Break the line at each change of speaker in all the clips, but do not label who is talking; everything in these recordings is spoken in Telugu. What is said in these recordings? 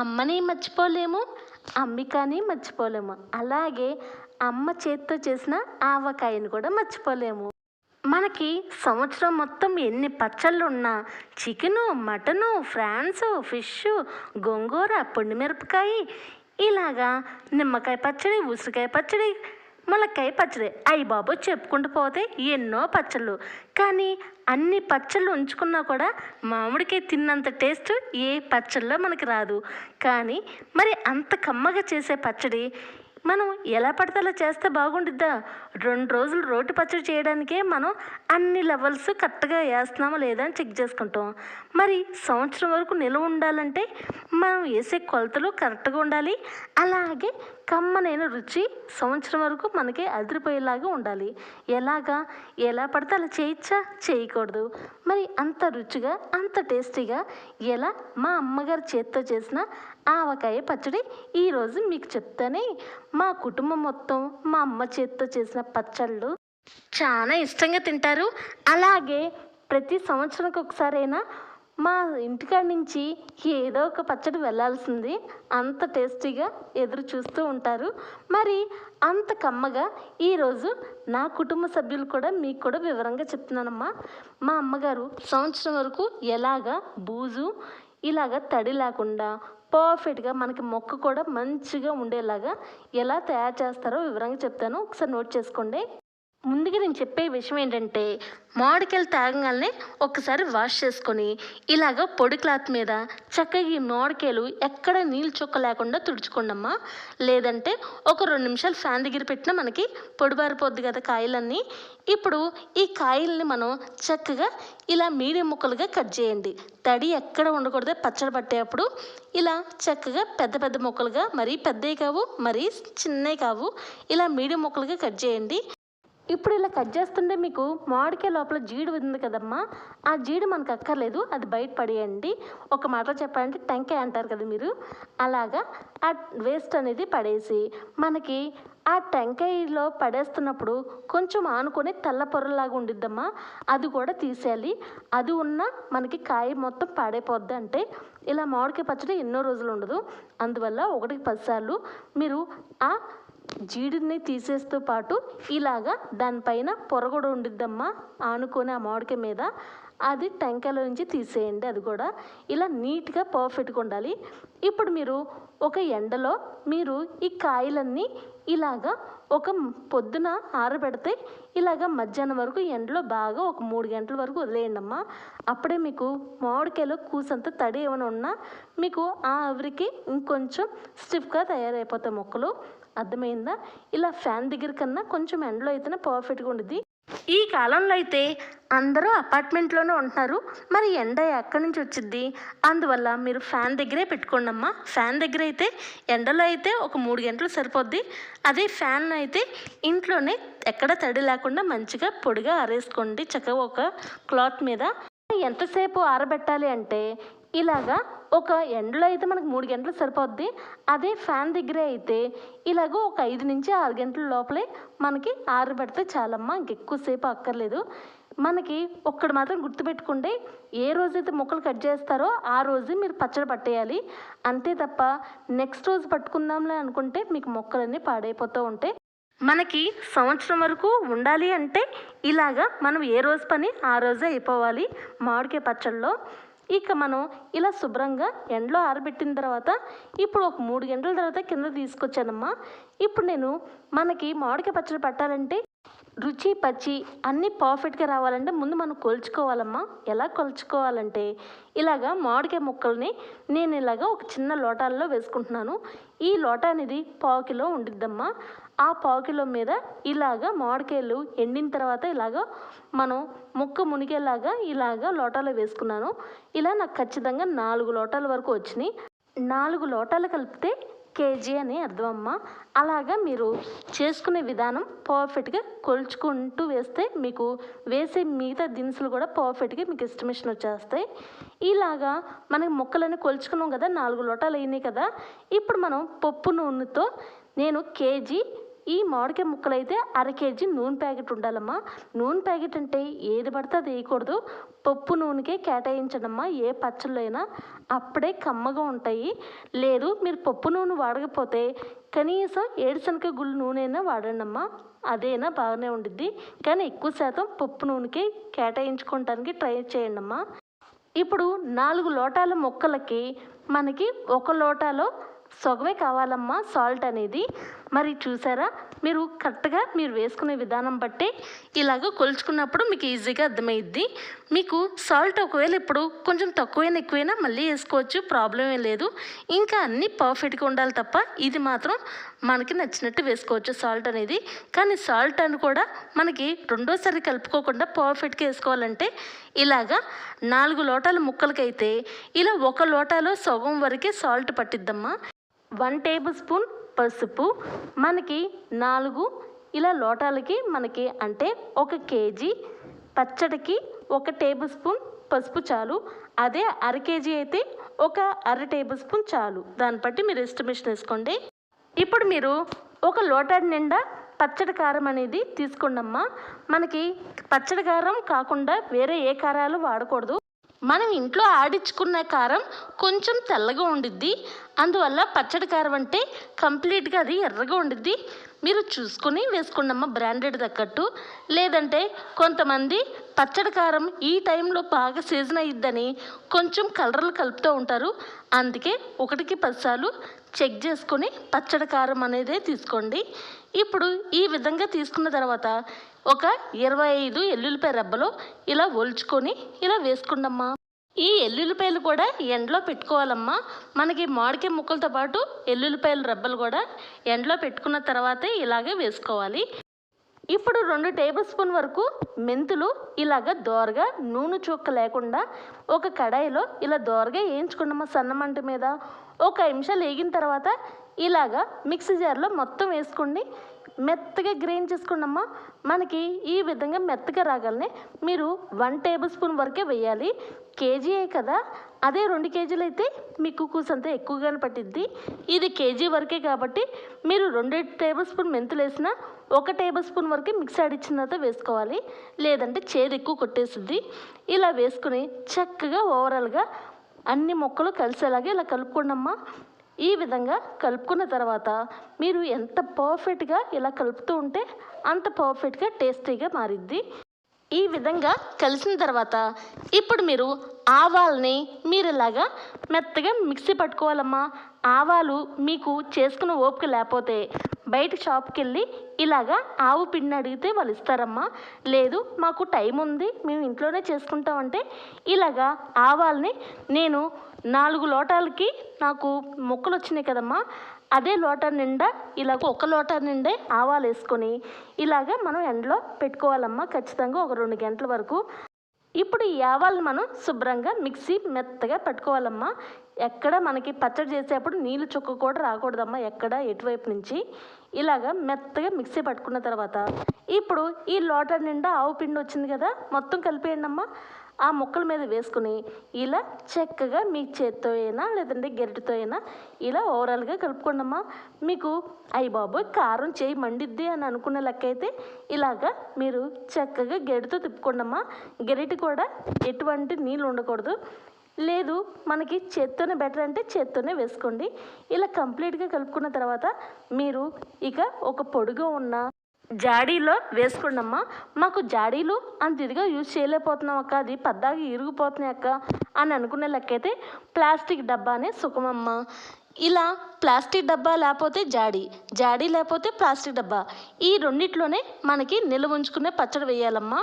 అమ్మని మర్చిపోలేము, అంబికని మర్చిపోలేము. అలాగే అమ్మ చేత్తో చేసిన ఆవకాయని కూడా మర్చిపోలేము. మనకి సంవత్సరం మొత్తం ఎన్ని పచ్చళ్ళున్నా చికెను, మటను, ఫ్రాన్సు, ఫిష్, గోంగూర, పొండిమిరపకాయ, ఇలాగా నిమ్మకాయ పచ్చడి, ఉసిరికాయ పచ్చడి, ములక్కాయ పచ్చడి, అయ్యి బాబు చెప్పుకుంటూ పోతే ఎన్నో పచ్చళ్ళు. కానీ అన్ని పచ్చళ్ళు ఉంచుకున్నా కూడా మామిడికాయ తిన్నంత టేస్ట్ ఏ పచ్చళ్ళలో మనకి రాదు. కానీ మరి అంత కమ్మగా చేసే పచ్చడి మనం ఎలా పడితే అలా చేస్తే బాగుండిద్దా? 2 రోజులు రోటి పచ్చడి చేయడానికే మనం అన్ని లెవెల్స్ కరెక్ట్గా వేస్తున్నామా లేదా అని చెక్ చేసుకుంటాం. మరి సంవత్సరం వరకు నిల్వ ఉండాలంటే మనం వేసే కొలతలు కరెక్ట్గా ఉండాలి. అలాగే కమ్మనైన రుచి సంవత్సరం వరకు మనకి అదిరిపోయేలాగా ఉండాలి. ఎలా పడితే అలా చేయొచ్చా? చేయకూడదు. మరి అంత రుచిగా అంత టేస్టీగా ఎలా మా అమ్మగారి చేత్తో చేసిన ఆవకాయ పచ్చడి ఈరోజు మీకు చెప్తానే. మా కుటుంబం మొత్తం మా అమ్మ చేత్తో చేసిన పచ్చళ్ళు చాలా ఇష్టంగా తింటారు. అలాగే ప్రతి సంవత్సరానికి ఒకసారైనా మా ఇంటికాడ నుంచి ఏదో ఒక పచ్చడి వెళ్ళాల్సింది. అంత టేస్టీగా ఎదురు చూస్తూ ఉంటారు. మరి అంత కమ్మగా ఈరోజు నా కుటుంబ సభ్యులు కూడా మీకు కూడా వివరంగా చెప్తున్నానమ్మా. మా అమ్మగారు సంవత్సరం వరకు ఎలాగా బూజు ఇలాగ తడి లేకుండా పర్ఫెక్ట్గా మనకి మొక్క కూడా మంచిగా ఉండేలాగా ఎలా తయారు చేస్తారో వివరంగా చెప్తాను. ఒకసారి నోట్ చేసుకోండి. ముందుగా నేను చెప్పే విషయం ఏంటంటే, మామిడికాయలు తాగగానే ఒక్కసారి వాష్ చేసుకొని ఇలాగ పొడి క్లాత్ మీద చక్కగా ఈ మామిడికాయలు ఎక్కడ నీళ్ళు చుక్క లేకుండా తుడుచుకోండమ్మా. లేదంటే ఒక 2 నిమిషాలు ఫ్యాన్ దగ్గర పెట్టినా మనకి పొడిబారిపోద్ది కదా కాయలన్నీ. ఇప్పుడు ఈ కాయల్ని మనం చక్కగా ఇలా మీడియం ముక్కలుగా కట్ చేయండి. తడి ఎక్కడ ఉండకూడదు. పచ్చడి పట్టేటప్పుడు ఇలా చక్కగా పెద్ద పెద్ద ముక్కలుగా, మరీ పెద్దవి కావు మరీ చిన్నవి కావు, ఇలా మీడియం ముక్కలుగా కట్ చేయండి. ఇప్పుడు ఇలా కట్ చేస్తుంటే మీకు మామిడికాయ లోపల జీడి ఉంది కదమ్మా, ఆ జీడి మనకు అక్కర్లేదు, అది బయట పడేయండి. ఒక మాటలో చెప్పాలంటే టెంకాయ అంటారు కదా మీరు, అలాగా ఆ వేస్ట్ అనేది పడేసి మనకి ఆ టెంకాయలో పడేస్తున్నప్పుడు కొంచెం ఆనుకొని తెల్ల పొరలాగా ఉండిద్దమ్మా, అది కూడా తీసేయాలి. అది ఉన్న మనకి కాయ మొత్తం పాడైపోద్ది. అంటే ఇలా మామిడికాయ పచ్చడి ఎన్నో రోజులు ఉండదు. అందువల్ల 1కి 10 సార్లు మీరు ఆ జీడిని తీసేస్తూ పాటు ఇలాగా దానిపైన పొర కూడా ఉండిద్దమ్మా ఆనుకొని ఆ మామిడికాయ మీద, అది టెంకాయలో నుంచి తీసేయండి. అది కూడా ఇలా నీట్గా పర్ఫెక్ట్గా ఉండాలి. ఇప్పుడు మీరు ఒక ఎండలో మీరు ఈ కాయలన్నీ ఇలాగా ఒక పొద్దున ఆరబెడితే ఇలాగ మధ్యాహ్నం వరకు ఎండలో బాగా ఒక 3 గంటల వరకు వదిలేయండి అమ్మా. అప్పుడే మీకు మామిడికాయలో కూసంత తడి ఏమైనా ఉన్నా మీకు ఆ ఆవిరికి ఇంకొంచెం స్టిఫ్గా తయారైపోతాయి మొక్కలు. అర్థమైందా? ఇలా ఫ్యాన్ దగ్గర కన్నా కొంచెం ఎండలో అయితేనే పర్ఫెక్ట్గా ఉండిద్ది. ఈ కాలంలో అయితే అందరూ అపార్ట్మెంట్లోనే ఉంటున్నారు. మరి ఎండ ఎక్కడి నుంచి వచ్చిద్ది? అందువల్ల మీరు ఫ్యాన్ దగ్గరే పెట్టుకోండి అమ్మా. ఫ్యాన్ దగ్గర అయితే ఎండలో అయితే ఒక 3 గంటలు సరిపోద్ది. అదే ఫ్యాన్ అయితే ఇంట్లోనే ఎక్కడ తడి లేకుండా మంచిగా పొడిగా ఆరేసుకోండి చక్కగా ఒక క్లాత్ మీద. ఎంతసేపు ఆరబెట్టాలి అంటే ఇలాగా ఒక ఎండలో అయితే మనకు 3 గంటలు సరిపోద్ది. అదే ఫ్యాన్ దగ్గరే అయితే ఇలాగ ఒక 5 నుంచి 6 గంటల లోపలే మనకి ఆరబెడితే చాలమ్మా, ఇంకెక్కువసేపు అక్కర్లేదు. మనకి ఒక్కటి మాత్రం గుర్తుపెట్టుకుంటే, ఏ రోజైతే ముక్కలు కట్ చేస్తారో ఆ రోజు మీరు పచ్చడి పట్టేయాలి. అంతే తప్ప నెక్స్ట్ రోజు పట్టుకుందాంలే అనుకుంటే మీకు మొక్కలన్నీ పాడైపోతూ ఉంటాయి. మనకి సంవత్సరం వరకు ఉండాలి అంటే ఇలాగా మనం ఏ రోజు పని ఆ రోజే అయిపోవాలి మామిడికాయ పచ్చళ్ళలో. ఇక మనం ఇలా శుభ్రంగా ఎండలో ఆరబెట్టిన తర్వాత ఇప్పుడు ఒక 3 గంటల తర్వాత కింద తీసుకొచ్చానమ్మా. ఇప్పుడు నేను మనకి మామిడికాయ పచ్చడి పట్టాలంటే రుచి పచ్చి అన్నీ పర్ఫెక్ట్గా రావాలంటే ముందు మనం కొలుచుకోవాలమ్మా. ఎలా కొలుచుకోవాలంటే ఇలాగా మామిడికాయ ముక్కల్ని నేను ఇలాగా ఒక చిన్న లోటాల్లో వేసుకుంటున్నాను. ఈ లోటా అనేది 1/4 కిలో ఉండిద్దమ్మా. ఆ 1/4 కిలో మీద ఇలాగా మామిడికాయలు ఎండిన తర్వాత ఇలాగా మనం ముక్క మునిగేలాగా ఇలాగా లోటాలో వేసుకున్నాను. ఇలా నాకు ఖచ్చితంగా 4 లోటాల వరకు వచ్చినాయి. 4 లోటాలు కలిపితే కేజీ అని అర్థం అమ్మ. అలాగా మీరు చేసుకునే విధానం పర్ఫెక్ట్గా కొలుచుకుంటూ వేస్తే మీకు వేసే మిగతా దినుసులు కూడా పర్ఫెక్ట్గా మీకు ఎస్టిమేషన్ వచ్చేస్తాయి. ఇలాగా మనకి ముక్కలన్నీ కొలుచుకున్నాం కదా, 4 లోటాలు అయినాయి కదా. ఇప్పుడు మనం పప్పు నూనెతో నేను కేజీ ఈ మామిడికాయ ముక్కలు అయితే 1/2 కేజీ నూనె ప్యాకెట్ ఉండాలమ్మా. నూనె ప్యాకెట్ అంటే ఏది పడితే అది వేయకూడదు, పప్పు నూనెకే కేటాయించడమ్మా ఏ పచ్చళ్ళు అయినా, అప్పుడే కమ్మగా ఉంటాయి. లేదు మీరు పప్పు నూనె వాడకపోతే కనీసం ఏడుశనగ గుళ్ళు నూనె అయినా వాడండి అమ్మా, అదైనా బాగానే ఉండిద్ది. కానీ ఎక్కువ శాతం పప్పు నూనెకే కేటాయించుకోవటానికి ట్రై చేయండి అమ్మా. ఇప్పుడు 4 లోటాల ముక్కలకి మనకి 1 లోటాలో సగమే కావాలమ్మా సాల్ట్ అనేది. మరి చూసారా, మీరు కరెక్ట్గా మీరు వేసుకునే విధానం బట్టి ఇలాగ కొలుచుకున్నప్పుడు మీకు ఈజీగా అర్థమైద్ది. మీకు సాల్ట్ ఒకవేళ ఇప్పుడు కొంచెం తక్కువైనా ఎక్కువైనా మళ్ళీ వేసుకోవచ్చు, ప్రాబ్లం ఏం లేదు. ఇంకా అన్నీ పర్ఫెక్ట్గా ఉండాలి తప్ప ఇది మాత్రం మనకి నచ్చినట్టు వేసుకోవచ్చు సాల్ట్ అనేది. కానీ సాల్ట్ అని కూడా మనకి రెండోసారి కలుపుకోకుండా పర్ఫెక్ట్గా వేసుకోవాలంటే ఇలాగా 4 లోటాల ముక్కలకైతే ఇలా 1 లోటాలో సగం వరకే సాల్ట్ పట్టిద్దమ్మా. 1 టేబుల్ స్పూన్ పసుపు, మనకి 4 ఇలా లోటాలకి మనకి అంటే 1 కేజీ పచ్చడికి 1 టేబుల్ స్పూన్ పసుపు చాలు. అదే 1/2 కేజీ అయితే 1/2 టేబుల్ స్పూన్ చాలు. దాన్ని బట్టి మీరు ఎస్టిమేషన్ వేసుకోండి. ఇప్పుడు మీరు 1 లోటా నిండా పచ్చడి కారం అనేది తీసుకోండమ్మా. మనకి పచ్చడి కారం కాకుండా వేరే ఏ కారాలు వాడకూడదు. మనం ఇంట్లో ఆడించుకున్న కారం కొంచెం తెల్లగా ఉండిద్ది, అందువల్ల పచ్చడి కారం అంటే కంప్లీట్గా అది ఎర్రగా ఉండిద్ది. మీరు చూసుకొని వేసుకోండమ్మా బ్రాండెడ్ తగ్గట్టు. లేదంటే కొంతమంది పచ్చడి కారం ఈ టైంలో బాగా సీజన్ అయ్యిద్దని కొంచెం కలర్లు కలుపుతూ ఉంటారు. అందుకే 1కి 10 సార్లు చెక్ చేసుకొని పచ్చడి కారం అనేది తీసుకోండి. ఇప్పుడు ఈ విధంగా తీసుకున్న తర్వాత ఒక 25 ఎల్లుల్లిపాయ రెబ్బలు ఇలా ఒలుచుకొని ఇలా వేసుకుండమ్మా. ఈ ఎల్లుల్లిపాయలు కూడా ఎండలో పెట్టుకోవాలమ్మా. మనకి మామిడికాయ ముక్కలతో పాటు ఎల్లుల్లిపాయల రెబ్బలు కూడా ఎండలో పెట్టుకున్న తర్వాతే ఇలాగే వేసుకోవాలి. ఇప్పుడు 2 టేబుల్ స్పూన్ వరకు మెంతులు ఇలాగ దోరగా నూనె చుక్క లేకుండా ఒక కడాయిలో ఇలా దోరగా వేయించుకున్నామా సన్న మంట మీద. 1 నిమిషాలు వేగిన తర్వాత ఇలాగా మిక్సీ జార్లో మొత్తం వేసుకోండి, మెత్తగా గ్రైండ్ చేసుకున్నామా. మనకి ఈ విధంగా మెత్తగా రాగానే మీరు 1 టేబుల్ స్పూన్ వరకే వేయాలి. కేజీ కదా, అదే 2 కేజీలు అయితే మీకు కూసంత ఎక్కువగానే పట్టిద్ది. ఇది కేజీ వరకే కాబట్టి మీరు 2 టేబుల్ స్పూన్ మెంతులు వేసినా 1 టేబుల్ స్పూన్ వరకే మిక్స్ ఆడిచ్చిన తర్వాత వేసుకోవాలి, లేదంటే చేదు ఎక్కువ కొట్టేసిద్ది. ఇలా వేసుకుని చక్కగా ఓవరాల్గా అన్ని ముక్కలు కలిసేలాగా ఇలా కలుపుకోండమ్మా. ఈ విధంగా కలుపుకున్న తర్వాత మీరు ఎంత పర్ఫెక్ట్గా ఇలా కలుపుతూ ఉంటే అంత పర్ఫెక్ట్గా టేస్టీగా మారిద్ది. ఈ విధంగా కలిసిన తర్వాత ఇప్పుడు మీరు ఆవాల్ని మీరు ఇలాగా మెత్తగా మిక్సీ పట్టుకోవాలమ్మా. ఆవాలు మీకు చేసుకున్న ఓపిక లేకపోతే బయట షాప్కి వెళ్ళి ఇలాగా ఆవు పిండి అడిగితే వాళ్ళు ఇస్తారమ్మా. లేదు మాకు టైం ఉంది మేము ఇంట్లోనే చేసుకుంటామంటే ఇలాగా ఆవాల్ని నేను 4 లోటాలకి నాకు ముక్కలు వచ్చినాయి కదమ్మా, అదే లోటా నిండా ఇలాగ 1 లోటా నిండే ఆవాలు వేసుకొని ఇలాగ మనం ఎండలో పెట్టుకోవాలమ్మా ఖచ్చితంగా ఒక 2 గంటల వరకు. ఇప్పుడు ఈ ఆవాలను మనం శుభ్రంగా మిక్సీ మెత్తగా పట్టుకోవాలమ్మా. ఎక్కడ మనకి పచ్చడి చేసేటప్పుడు నీళ్ళు చుక్క కూడా రాకూడదమ్మా ఎక్కడ ఎటువైపు నుంచి. ఇలాగ మెత్తగా మిక్సీ పట్టుకున్న తర్వాత ఇప్పుడు ఈ లోటా నిండా ఆవు పిండి వచ్చింది కదా, మొత్తం కలిపేయండి అమ్మా. ఆ ముక్కల మీద వేసుకుని ఇలా చక్కగా మీ చేత్తో అయినా లేదంటే గెరిటితో అయినా ఇలా ఓవరాల్గా కలుపుకోండమ్మా. మీకు అయ్యి బాబోయ్ కారం చేయి మండిద్ది అని అనుకునే లెక్క అయితే ఇలాగా మీరు చక్కగా గెరిటితో తిప్పుకోండమ్మా. గెరిటి కూడా ఎటువంటి నీళ్ళు ఉండకూడదు. లేదు మనకి చేత్తోనే బెటర్ అంటే చేత్తోనే వేసుకోండి. ఇలా కంప్లీట్గా కలుపుకున్న తర్వాత మీరు ఇక ఒక పొడిగా ఉన్న జాడీలో వేసుకోండమ్మా. మాకు జాడీలు అంత ఇదిగా యూజ్ చేయలేకపోతున్నాం అక్క, అది పద్దాగా ఇరిగిపోతున్నాయి అక్క అని అనుకునే లెక్కైతే ప్లాస్టిక్ డబ్బానే సుఖమమ్మ. ఇలా ప్లాస్టిక్ డబ్బా లేకపోతే జాడీ, జాడీ లేకపోతే ప్లాస్టిక్ డబ్బా, ఈ రెండిట్లోనే మనకి నిల్వ ఉంచుకునే పచ్చడి వేయాలమ్మా.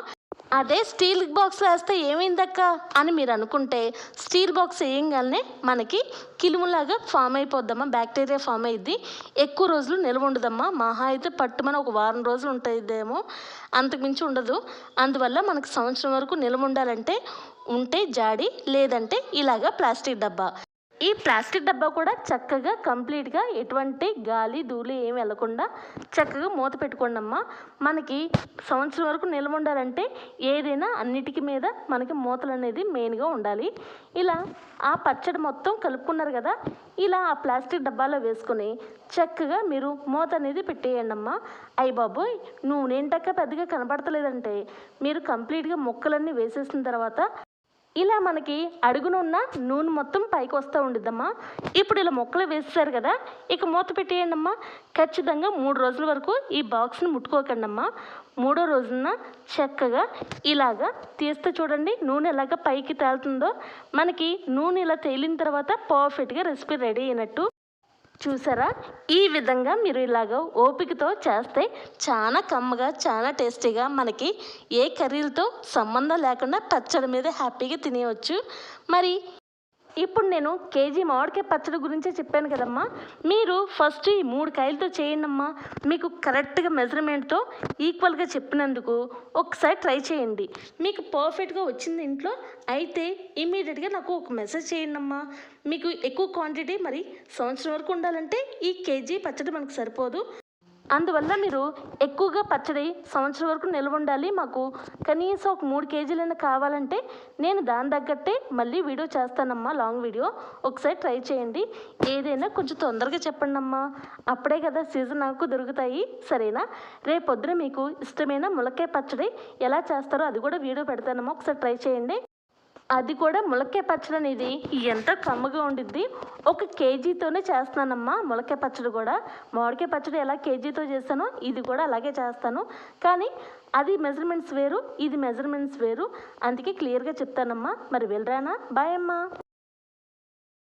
అదే స్టీల్ బాక్స్ వేస్తే ఏమైందక్క అని మీరు అనుకుంటే స్టీల్ బాక్స్ వేయంగానే మనకి కిలుములాగా ఫామ్ అయిపోద్దమ్మా, బ్యాక్టీరియా ఫామ్ అయ్యిద్ది. ఎక్కువ రోజులు నిల్వ ఉండదమ్మా, మహా అయితే పట్టుమని ఒక వారం రోజులు ఉంటుందేమో, అంతకుమించి ఉండదు. అందువల్ల మనకు సంవత్సరం వరకు నిల్వ ఉండాలంటే ఉంటే జాడీ, లేదంటే ఇలాగా ప్లాస్టిక్ డబ్బా. ఈ ప్లాస్టిక్ డబ్బా కూడా చక్కగా కంప్లీట్గా ఎటువంటి గాలి ధూళి ఏమి వెళ్ళకుండా చక్కగా మూత పెట్టుకోండి అమ్మా. మనకి సంవత్సరం వరకు నిల్వ ఉండాలంటే ఏదైనా అన్నిటికీ మీద మనకి మూతలు అనేది మెయిన్గా ఉండాలి. ఇలా ఆ పచ్చడి మొత్తం కలుపుకున్నారు కదా, ఇలా ఆ ప్లాస్టిక్ డబ్బాలో వేసుకొని చక్కగా మీరు మూత అనేది పెట్టేయండి అమ్మా. అయ్య బాబోయ్, నూనెంటక్క పెద్దగా కనపడతలేదంటే మీరు కంప్లీట్గా ముక్కలన్నీ వేసేసిన తర్వాత ఇలా మనకి అడుగున ఉన్న నూనె మొత్తం పైకి వస్తూ ఉండిద్దమ్మా. ఇప్పుడు ఇలా ముక్కలు వేసేసారు కదా, ఇక మూత పెట్టేయండి అమ్మా. ఖచ్చితంగా 3 రోజుల వరకు ఈ బాక్స్ని ముట్టుకోకండి అమ్మా. 3వ రోజున చక్కగా ఇలాగా తీస్తే చూడండి నూనె ఎలాగ పైకి తేలుతుందో. మనకి నూనె ఇలా తేలిన తర్వాత పర్ఫెక్ట్గా రెసిపీ రెడీ అయినట్టు. చూసారా, ఈ విధంగా మీరు ఇలాగ ఓపికతో చేస్తే చాలా కమ్మగా చాలా టేస్టీగా మనకి ఏ కర్రీలతో సంబంధం లేకుండా పచ్చడి మీద హ్యాపీగా తినేయవచ్చు. మరి ఇప్పుడు నేను కేజీ మామిడికాయ పచ్చడి గురించే చెప్పాను కదమ్మా. మీరు ఫస్ట్ ఈ 3 కాయలతో చేయండి అమ్మా. మీకు కరెక్ట్గా మెజర్మెంట్తో ఈక్వల్గా చెప్పినందుకు ఒకసారి ట్రై చేయండి. మీకు పర్ఫెక్ట్గా వచ్చింది ఇంట్లో అయితే ఇమీడియట్గా నాకు ఒక మెసేజ్ చేయండి అమ్మా. మీకు ఎక్కువ క్వాంటిటీ మరి సంవత్సరం వరకు ఉండాలంటే ఈ కేజీ పచ్చడి మనకు సరిపోదు. అందువల్ల మీరు ఎక్కువగా పచ్చడి సంవత్సరం వరకు నిల్వ ఉండాలి, మాకు కనీసం ఒక 3 కేజీలైనా కావాలంటే నేను దాని తగ్గట్టే మళ్ళీ వీడియో చేస్తానమ్మా, లాంగ్ వీడియో. ఒకసారి ట్రై చేయండి. ఏదైనా కొంచెం తొందరగా చెప్పండి అమ్మా, అప్పుడే కదా సీజన్ నాకు దొరుకుతాయి. సరేనా? రేపొద్దున మీకు ఇష్టమైన ములక్కాయ పచ్చడి ఎలా చేస్తారో అది కూడా వీడియో పెడతానమ్మా, ఒకసారి ట్రై చేయండి. అది కూడా ములక్కాయ పచ్చడి అనేది ఎంతో కమ్మగా ఉండిద్ది. 1 కేజీతోనే చేస్తున్నానమ్మా ములక్కాయ పచ్చడి కూడా. మామిడికాయ పచ్చడి ఎలా కేజీతో చేస్తానో ఇది కూడా అలాగే చేస్తాను, కానీ అది మెజర్మెంట్స్ వేరు, ఇది మెజర్మెంట్స్ వేరు. అందుకే క్లియర్గా చెప్తానమ్మా. మరి వెళ్ళరానా? బాయ్ అమ్మా.